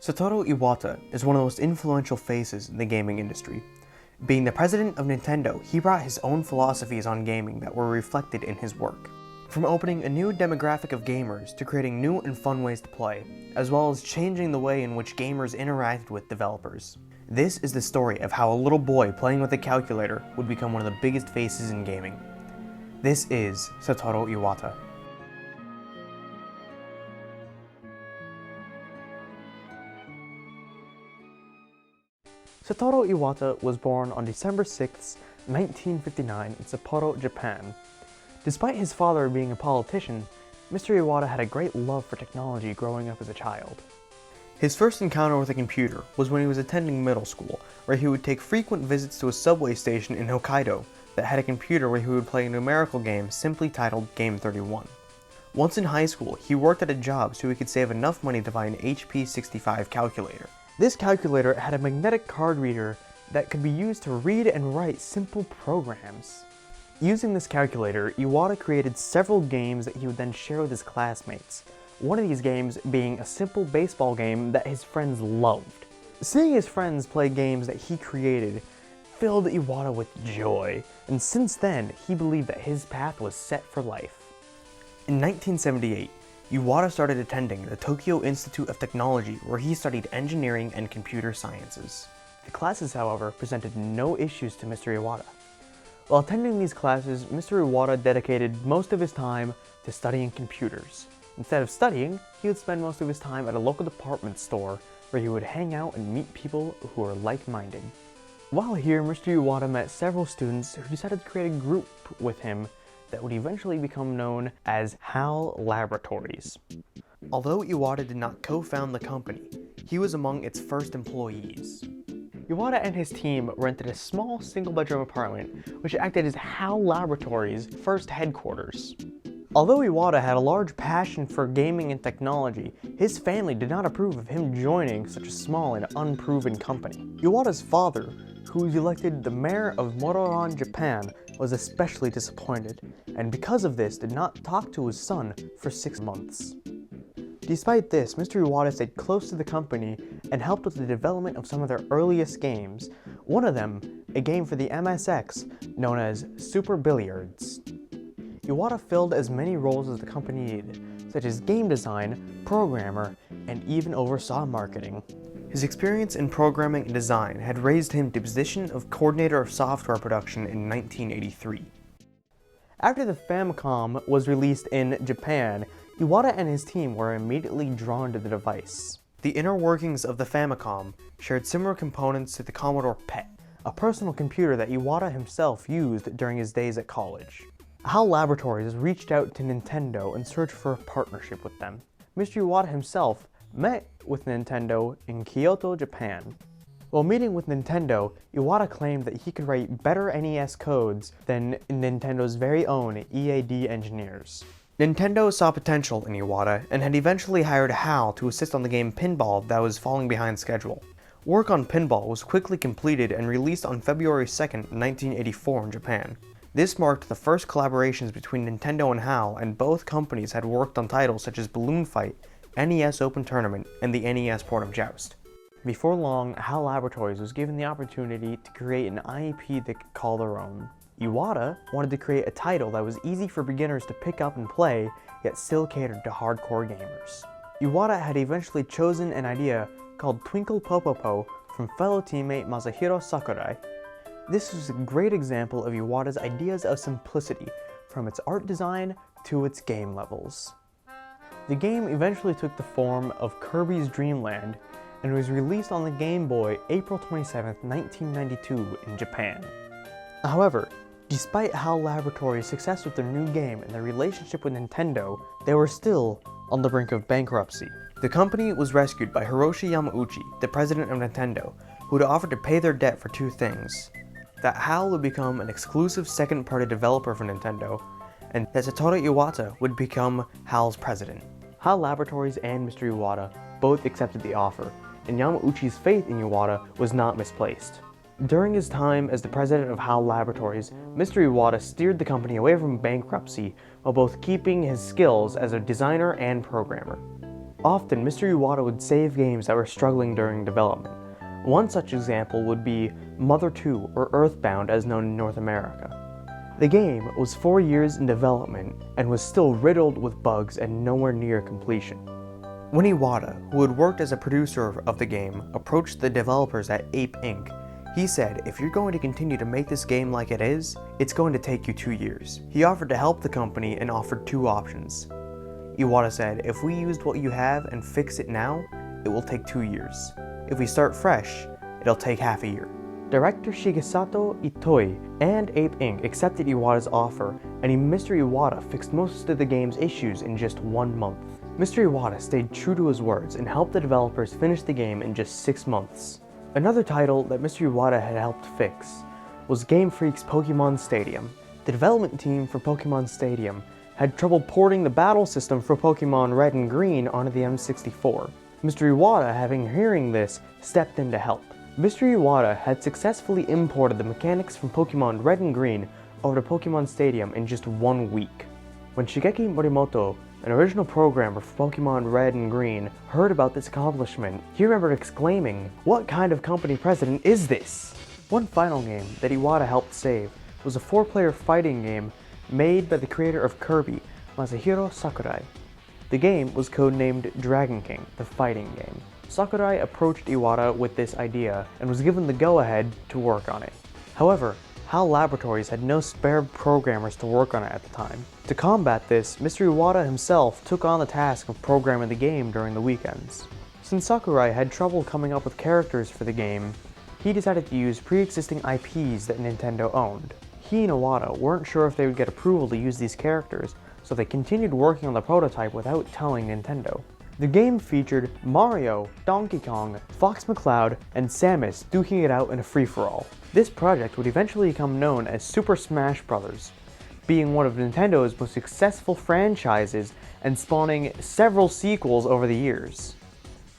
Satoru Iwata is one of the most influential faces in the gaming industry. Being the president of Nintendo, he brought his own philosophies on gaming that were reflected in his work. From opening a new demographic of gamers to creating new and fun ways to play, as well as changing the way in which gamers interacted with developers. This is the story of how a little boy playing with a calculator would become one of the biggest faces in gaming. This is Satoru Iwata. Satoru Iwata was born on December 6, 1959 in Sapporo, Japan. Despite his father being a politician, Mr. Iwata had a great love for technology growing up as a child. His first encounter with a computer was when he was attending middle school, where he would take frequent visits to a subway station in Hokkaido that had a computer where he would play a numerical game simply titled Game 31. Once in high school, he worked at a job so he could save enough money to buy an HP 65 calculator. This calculator had a magnetic card reader that could be used to read and write simple programs. Using this calculator, Iwata created several games that he would then share with his classmates. One of these games being a simple baseball game that his friends loved. Seeing his friends play games that he created filled Iwata with joy, and since then, he believed that his path was set for life. In 1978, Iwata started attending the Tokyo Institute of Technology, where he studied engineering and computer sciences. The classes, however, presented no issues to Mr. Iwata. While attending these classes, Mr. Iwata dedicated most of his time to studying computers. Instead of studying, he would spend most of his time at a local department store where he would hang out and meet people who were like-minded. While here, Mr. Iwata met several students who decided to create a group with him that would eventually become known as HAL Laboratories. Although Iwata did not co-found the company, he was among its first employees. Iwata and his team rented a small single-bedroom apartment, which acted as HAL Laboratories' first headquarters. Although Iwata had a large passion for gaming and technology, his family did not approve of him joining such a small and unproven company. Iwata's father, who was elected the mayor of Mororan, Japan, was especially disappointed, and because of this did not talk to his son for 6 months. Despite this, Mr. Iwata stayed close to the company and helped with the development of some of their earliest games, one of them a game for the MSX known as Super Billiards. Iwata filled as many roles as the company needed, such as game design, programmer, and even oversaw marketing. His experience in programming and design had raised him to the position of coordinator of software production in 1983. After the Famicom was released in Japan, Iwata and his team were immediately drawn to the device. The inner workings of the Famicom shared similar components to the Commodore PET, a personal computer that Iwata himself used during his days at college. HAL Laboratories reached out to Nintendo in search for a partnership with them. Mr. Iwata himself met with Nintendo in Kyoto, Japan. While meeting with Nintendo, Iwata claimed that he could write better NES codes than Nintendo's very own EAD engineers. Nintendo saw potential in Iwata and had eventually hired HAL to assist on the game Pinball that was falling behind schedule. Work on Pinball was quickly completed and released on February 2, 1984 in Japan. This marked the first collaborations between Nintendo and HAL, and both companies had worked on titles such as Balloon Fight, NES Open Tournament, and the NES port of Joust. Before long, HAL Laboratories was given the opportunity to create an IP they could call their own. Iwata wanted to create a title that was easy for beginners to pick up and play, yet still catered to hardcore gamers. Iwata had eventually chosen an idea called Twinkle Popopo from fellow teammate Masahiro Sakurai. This was a great example of Iwata's ideas of simplicity, from its art design to its game levels. The game eventually took the form of Kirby's Dream Land and was released on the Game Boy April 27, 1992 in Japan. However, despite HAL Laboratories' success with their new game and their relationship with Nintendo, they were still on the brink of bankruptcy. The company was rescued by Hiroshi Yamauchi, the president of Nintendo, who had offered to pay their debt for two things: that HAL would become an exclusive second-party developer for Nintendo, and that Satoru Iwata would become HAL's president. HAL Laboratories and Mr. Iwata both accepted the offer, and Yamauchi's faith in Iwata was not misplaced. During his time as the president of HAL Laboratories, Mr. Iwata steered the company away from bankruptcy while both keeping his skills as a designer and programmer. Often, Mr. Iwata would save games that were struggling during development. One such example would be Mother 2, or Earthbound as known in North America. The game was 4 years in development and was still riddled with bugs and nowhere near completion. When Iwata, who had worked as a producer of the game, approached the developers at Ape Inc., he said, "If you're going to continue to make this game like it is, it's going to take you 2 years." He offered to help the company and offered 2 options. Iwata said, "If we used what you have and fix it now, it will take 2 years. If we start fresh, it'll take half a year." Director Shigesato Itoi and Ape Inc. accepted Iwata's offer, and Mr. Iwata fixed most of the game's issues in just 1 month. Mr. Iwata stayed true to his words and helped the developers finish the game in just 6 months. Another title that Mr. Iwata had helped fix was Game Freak's Pokemon Stadium. The development team for Pokemon Stadium had trouble porting the battle system for Pokemon Red and Green onto the N64. Mr. Iwata, hearing this, stepped in to help. Mr. Iwata had successfully imported the mechanics from Pokemon Red and Green over to Pokemon Stadium in just 1 week. When Shigeki Morimoto, an original programmer for Pokemon Red and Green, heard about this accomplishment, he remembered exclaiming, "What kind of company president is this?" One final game that Iwata helped save was a 4-player fighting game made by the creator of Kirby, Masahiro Sakurai. The game was codenamed Dragon King, the fighting game. Sakurai approached Iwata with this idea and was given the go-ahead to work on it. However, HAL Laboratories had no spare programmers to work on it at the time. To combat this, Mr. Iwata himself took on the task of programming the game during the weekends. Since Sakurai had trouble coming up with characters for the game, he decided to use pre-existing IPs that Nintendo owned. He and Iwata weren't sure if they would get approval to use these characters, so they continued working on the prototype without telling Nintendo. The game featured Mario, Donkey Kong, Fox McCloud, and Samus duking it out in a free-for-all. This project would eventually become known as Super Smash Bros., being one of Nintendo's most successful franchises and spawning several sequels over the years.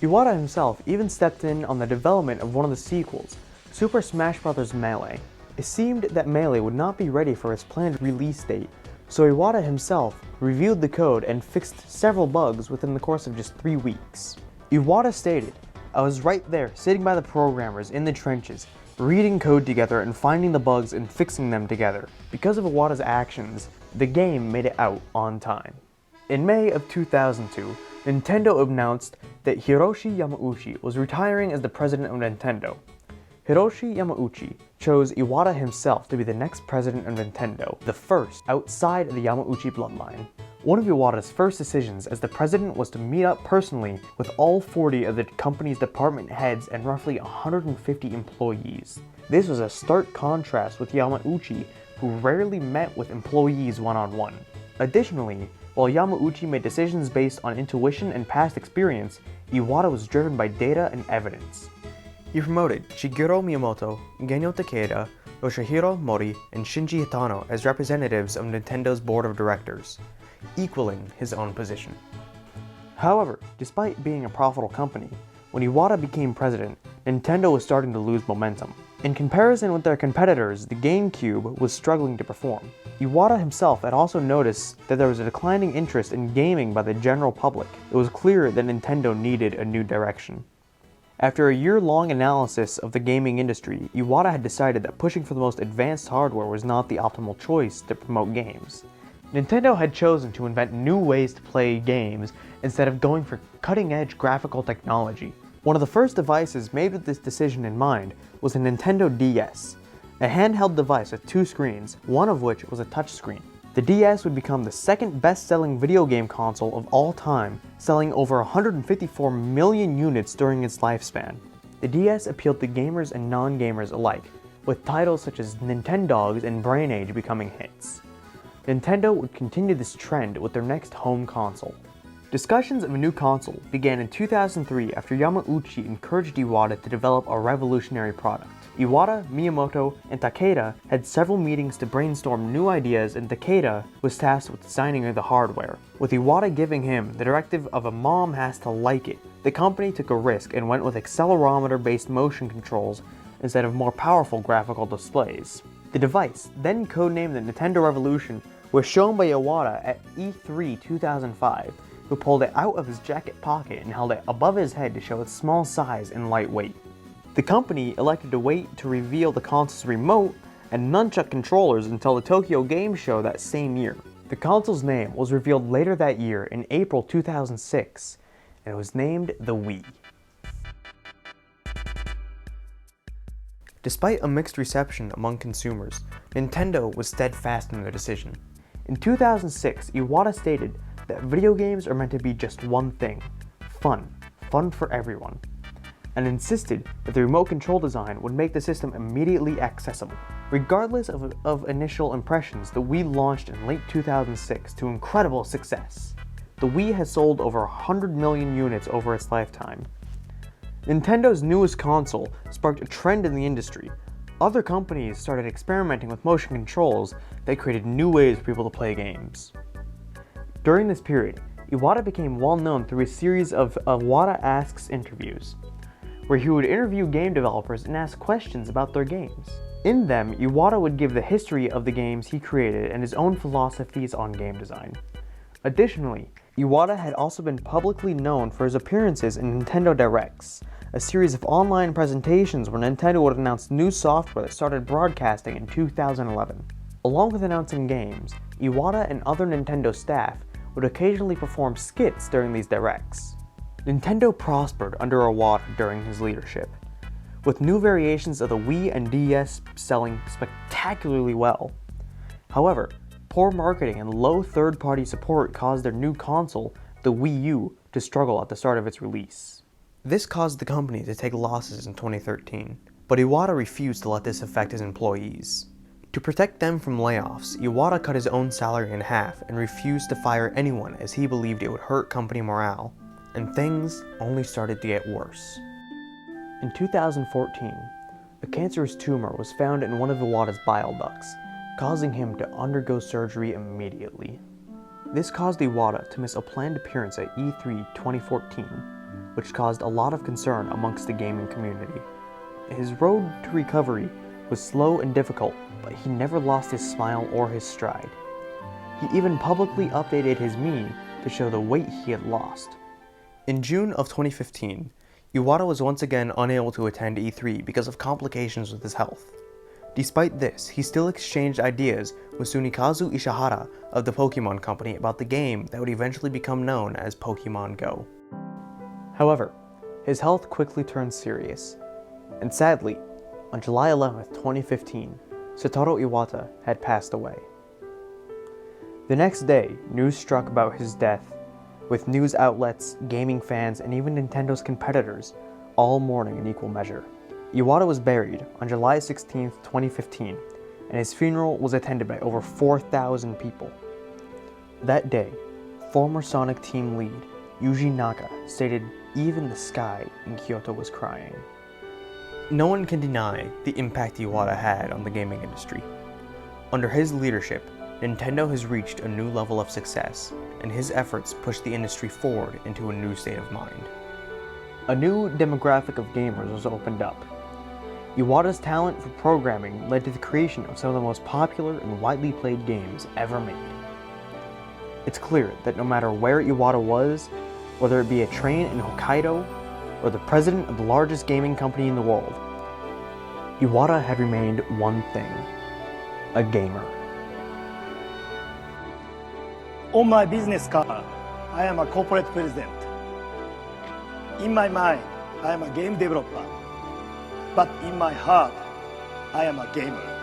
Iwata himself even stepped in on the development of one of the sequels, Super Smash Bros. Melee. It seemed that Melee would not be ready for its planned release date, so Iwata himself reviewed the code and fixed several bugs within the course of just 3 weeks. Iwata stated, "I was right there, sitting by the programmers in the trenches, reading code together and finding the bugs and fixing them together." Because of Iwata's actions, the game made it out on time. In May of 2002, Nintendo announced that Hiroshi Yamauchi was retiring as the president of Nintendo. Hiroshi Yamauchi chose Iwata himself to be the next president of Nintendo, the first outside of the Yamauchi bloodline. One of Iwata's first decisions as the president was to meet up personally with all 40 of the company's department heads and roughly 150 employees. This was a stark contrast with Yamauchi, who rarely met with employees one-on-one. Additionally, while Yamauchi made decisions based on intuition and past experience, Iwata was driven by data and evidence. He promoted Shigeru Miyamoto, Genyo Takeda, Yoshihiro Mori, and Shinji Hitano as representatives of Nintendo's board of directors, equaling his own position. However, despite being a profitable company, when Iwata became president, Nintendo was starting to lose momentum. In comparison with their competitors, the GameCube was struggling to perform. Iwata himself had also noticed that there was a declining interest in gaming by the general public. It was clear that Nintendo needed a new direction. After a year-long analysis of the gaming industry, Iwata had decided that pushing for the most advanced hardware was not the optimal choice to promote games. Nintendo had chosen to invent new ways to play games instead of going for cutting-edge graphical technology. One of the first devices made with this decision in mind was a Nintendo DS, a handheld device with 2 screens, one of which was a touchscreen. The DS would become the second best-selling video game console of all time, selling over 154 million units during its lifespan. The DS appealed to gamers and non-gamers alike, with titles such as Nintendogs and Brain Age becoming hits. Nintendo would continue this trend with their next home console. Discussions of a new console began in 2003 after Yamauchi encouraged Iwata to develop a revolutionary product. Iwata, Miyamoto, and Takeda had several meetings to brainstorm new ideas, and Takeda was tasked with designing the hardware. With Iwata giving him the directive of a mom has to like it, the company took a risk and went with accelerometer-based motion controls instead of more powerful graphical displays. The device, then codenamed the Nintendo Revolution, was shown by Iwata at E3 2005, who pulled it out of his jacket pocket and held it above his head to show its small size and lightweight. The company elected to wait to reveal the console's remote and nunchuck controllers until the Tokyo Game Show that same year. The console's name was revealed later that year in April 2006, and it was named the Wii. Despite a mixed reception among consumers, Nintendo was steadfast in their decision. In 2006, Iwata stated that video games are meant to be just one thing: fun for everyone, and insisted that the remote control design would make the system immediately accessible. Regardless of initial impressions, the Wii launched in late 2006 to incredible success. The Wii has sold over 100 million units over its lifetime. Nintendo's newest console sparked a trend in the industry. Other companies started experimenting with motion controls that created new ways for people to play games. During this period, Iwata became well known through a series of Iwata Asks interviews, where he would interview game developers and ask questions about their games. In them, Iwata would give the history of the games he created and his own philosophies on game design. Additionally, Iwata had also been publicly known for his appearances in Nintendo Directs, a series of online presentations where Nintendo would announce new software that started broadcasting in 2011. Along with announcing games, Iwata and other Nintendo staff would occasionally perform skits during these Directs. Nintendo prospered under Iwata during his leadership, with new variations of the Wii and DS selling spectacularly well. However, poor marketing and low third-party support caused their new console, the Wii U, to struggle at the start of its release. This caused the company to take losses in 2013, but Iwata refused to let this affect his employees. To protect them from layoffs, Iwata cut his own salary in half and refused to fire anyone as he believed it would hurt company morale, and things only started to get worse. In 2014, a cancerous tumor was found in one of Iwata's bile ducts, causing him to undergo surgery immediately. This caused Iwata to miss a planned appearance at E3 2014, which caused a lot of concern amongst the gaming community. His road to recovery was slow and difficult, but he never lost his smile or his stride. He even publicly updated his meme to show the weight he had lost. In June of 2015, Iwata was once again unable to attend E3 because of complications with his health. Despite this, he still exchanged ideas with Sunikazu Ishihara of the Pokemon Company about the game that would eventually become known as Pokemon Go. However, his health quickly turned serious, and sadly, on July 11, 2015, Satoru Iwata had passed away. The next day, news struck about his death, with news outlets, gaming fans, and even Nintendo's competitors all mourning in equal measure. Iwata was buried on July 16, 2015, and his funeral was attended by over 4,000 people. That day, former Sonic team lead Yuji Naka stated even the sky in Kyoto was crying. No one can deny the impact Iwata had on the gaming industry. Under his leadership, Nintendo has reached a new level of success, and his efforts pushed the industry forward into a new state of mind. A new demographic of gamers was opened up. Iwata's talent for programming led to the creation of some of the most popular and widely played games ever made. It's clear that no matter where Iwata was, whether it be a train in Hokkaido or the president of the largest gaming company in the world, Iwata had remained one thing: a gamer. On my business card, I am a corporate president. In my mind, I am a game developer. But in my heart, I am a gamer.